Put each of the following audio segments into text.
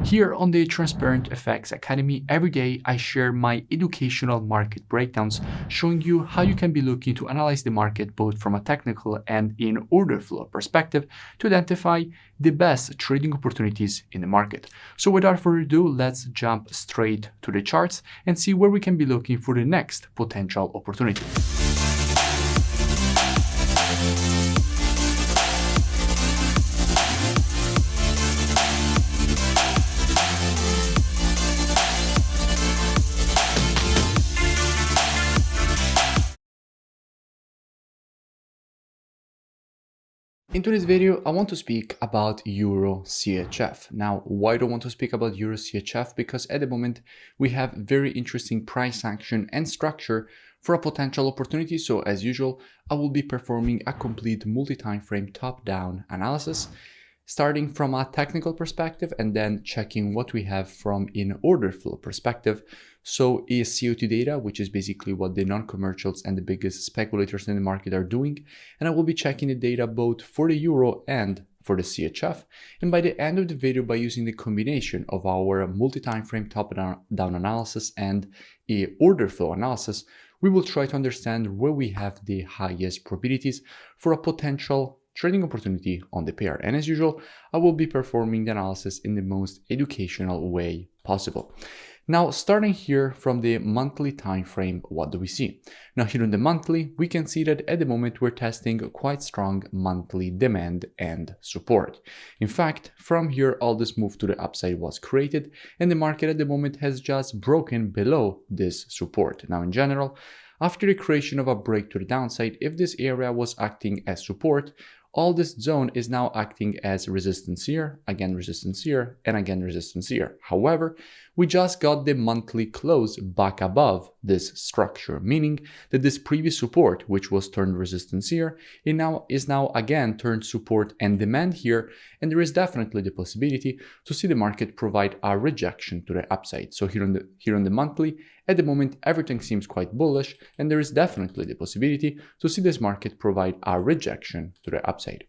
Here on the Transparent FX Academy, every day I share my educational market breakdowns, showing you how you can be looking to analyze the market both from a technical and in order flow perspective to identify the best trading opportunities in the market. So without further ado, let's jump straight to the charts and see where we can be looking for the next potential opportunity. In today's video, I want to speak about eurchf. Now, why do I want to speak about eurchf? Because at the moment, we have very interesting price action and structure for a potential opportunity. So as usual, I will be performing a complete multi-time frame top-down analysis, starting from a technical perspective and then checking what we have from an order flow perspective. So is COT data, which is basically what the non-commercials and the biggest speculators in the market are doing. And I will be checking the data both for the euro and for the CHF. And by the end of the video, by using the combination of our multi-time frame top-down analysis and a order flow analysis, we will try to understand where we have the highest probabilities for a potential trading opportunity on the pair. And as usual, I will be performing the analysis in the most educational way possible. Now, starting here from the monthly time frame, what do we see? Now, here on the monthly, we can see that at the moment we're testing quite strong monthly demand and support. In fact, from here, all this move to the upside was created, and the market at the moment has just broken below this support. Now, in general, after the creation of a break to the downside, if this area was acting as support, all this zone is now acting as resistance here, again resistance here, and again resistance here. However, we just got the monthly close back above this structure, meaning that this previous support, which was turned resistance here, is now again turned support and demand here, and there is definitely the possibility to see the market provide a rejection to the upside. So here on the monthly, at the moment, everything seems quite bullish, and there is definitely the possibility to see this market provide a rejection to the upside.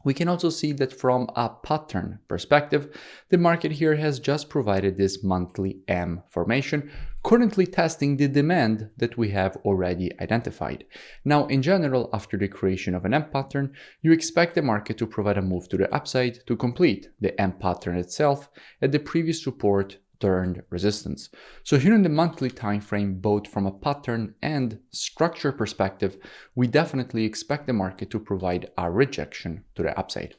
We can also see that from a pattern perspective, the market here has just provided this monthly M formation, currently testing the demand that we have already identified. Now, in general, after the creation of an M pattern, you expect the market to provide a move to the upside to complete the M pattern itself at the previous support turned resistance. So here in the monthly time frame, both from a pattern and structure perspective, we definitely expect the market to provide a rejection to the upside.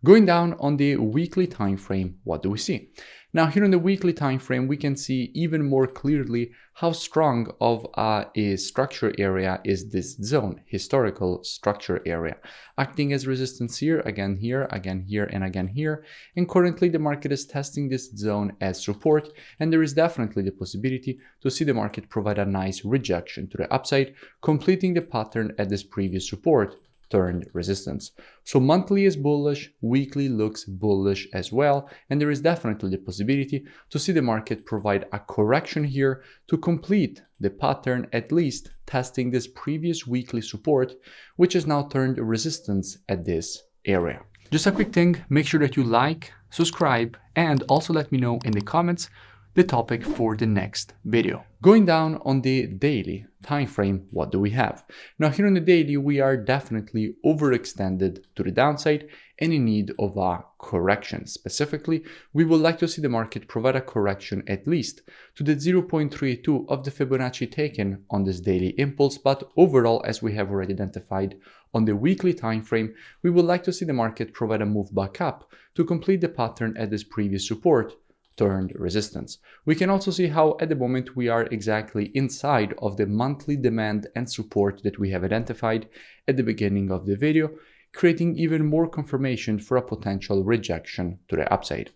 Going down on the weekly time frame, what do we see? Now here in the weekly time frame, we can see even more clearly how strong of a structure area is this zone, historical structure area, acting as resistance here, again here, again here, and again here. And currently the market is testing this zone as support, and there is definitely the possibility to see the market provide a nice rejection to the upside, completing the pattern at this previous support turned resistance. So monthly is bullish, weekly looks bullish as well, and there is definitely the possibility to see the market provide a correction here to complete the pattern, at least testing this previous weekly support, which is now turned resistance at this area. Just a quick thing, make sure that you like, subscribe, and also let me know in the comments the topic for the next video. Going down on the daily time frame, what do we have? Now here on the daily, we are definitely overextended to the downside and in need of a correction. Specifically, we would like to see the market provide a correction at least to the 0.32 of the Fibonacci taken on this daily impulse, but overall, as we have already identified on the weekly time frame, we would like to see the market provide a move back up to complete the pattern at this previous support turned resistance. We can also see how at the moment we are exactly inside of the monthly demand and support that we have identified at the beginning of the video, creating even more confirmation for a potential rejection to the upside.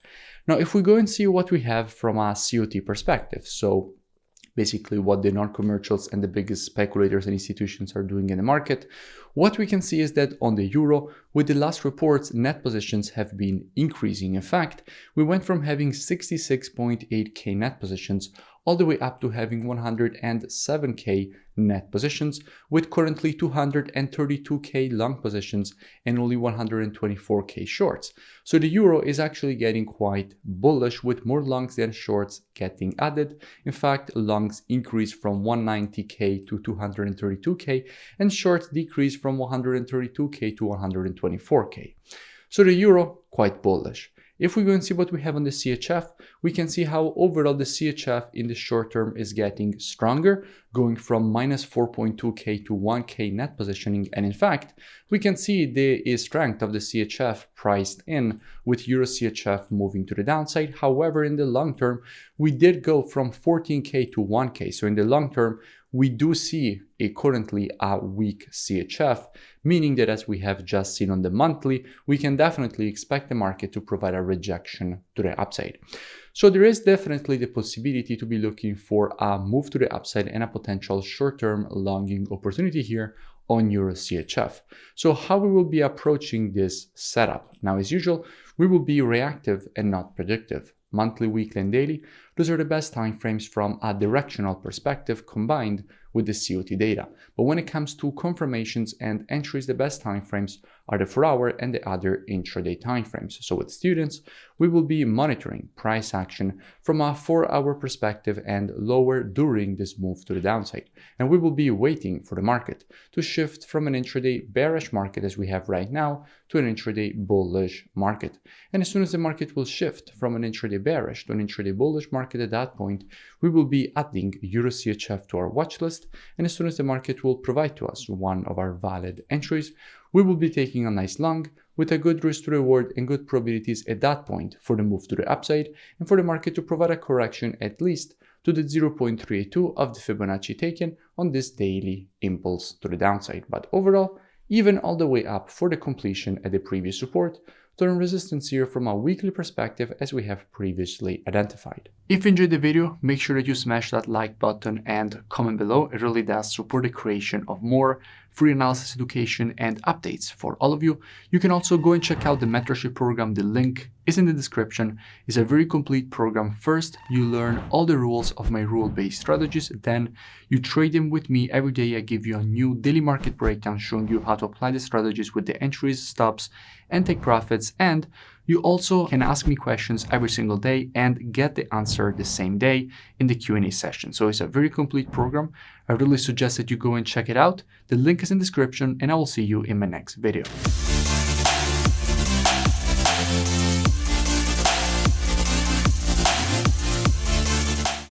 Now, if we go and see what we have from a COT perspective, so basically what the non-commercials and the biggest speculators and institutions are doing in the market, what we can see is that on the euro, with the last reports, net positions have been increasing. In fact, we went from having 66.8k net positions all the way up to having 107k net positions, with currently 232k long positions and only 124k shorts. So the euro is actually getting quite bullish, with more longs than shorts getting added. In fact, longs increased from 190k to 232k and shorts decreased from 132k to 124k. So the euro quite bullish. If we go and see what we have on the CHF, we can see how overall the CHF in the short term is getting stronger, going from minus 4.2k to 1k net positioning. And in fact, we can see the strength of the CHF priced in, with Euro CHF moving to the downside. However, in the long term, we did go from 14k to 1k. So in the long term, we do see currently a weak CHF, meaning that as we have just seen on the monthly, we can definitely expect the market to provide a rejection to the upside. So there is definitely the possibility to be looking for a move to the upside and a potential short-term longing opportunity here on Euro CHF. So how we will be approaching this setup? Now, as usual, we will be reactive and not predictive. Monthly, weekly, and daily, those are the best timeframes from a directional perspective combined with the COT data. But when it comes to confirmations and entries, the best timeframes are the 4-hour and the other intraday timeframes. So with students, we will be monitoring price action from a 4-hour perspective and lower during this move to the downside. And we will be waiting for the market to shift from an intraday bearish market as we have right now to an intraday bullish market. And as soon as the market will shift from an intraday bearish to an intraday bullish market, at that point, we will be adding Euro CHF to our watch list. And as soon as the market will provide to us one of our valid entries, we will be taking a nice long with a good risk to reward and good probabilities at that point for the move to the upside and for the market to provide a correction at least to the 0.382 of the Fibonacci taken on this daily impulse to the downside. But overall, even all the way up for the completion at the previous support, turn resistance here from a weekly perspective as we have previously identified. If you enjoyed the video, make sure that you smash that like button and comment below. It really does support the creation of more free analysis education and updates for all of you. You can also go and check out the mentorship program. The link is in the description. It's a very complete program. First, you learn all the rules of my rule-based strategies. Then you trade them with me every day. I give you a new daily market breakdown showing you how to apply the strategies with the entries, stops, and take profits. And you also can ask me questions every single day and get the answer the same day in the Q&A session. So it's a very complete program. I really suggest that you go and check it out. The link is in the description, and I will see you in my next video.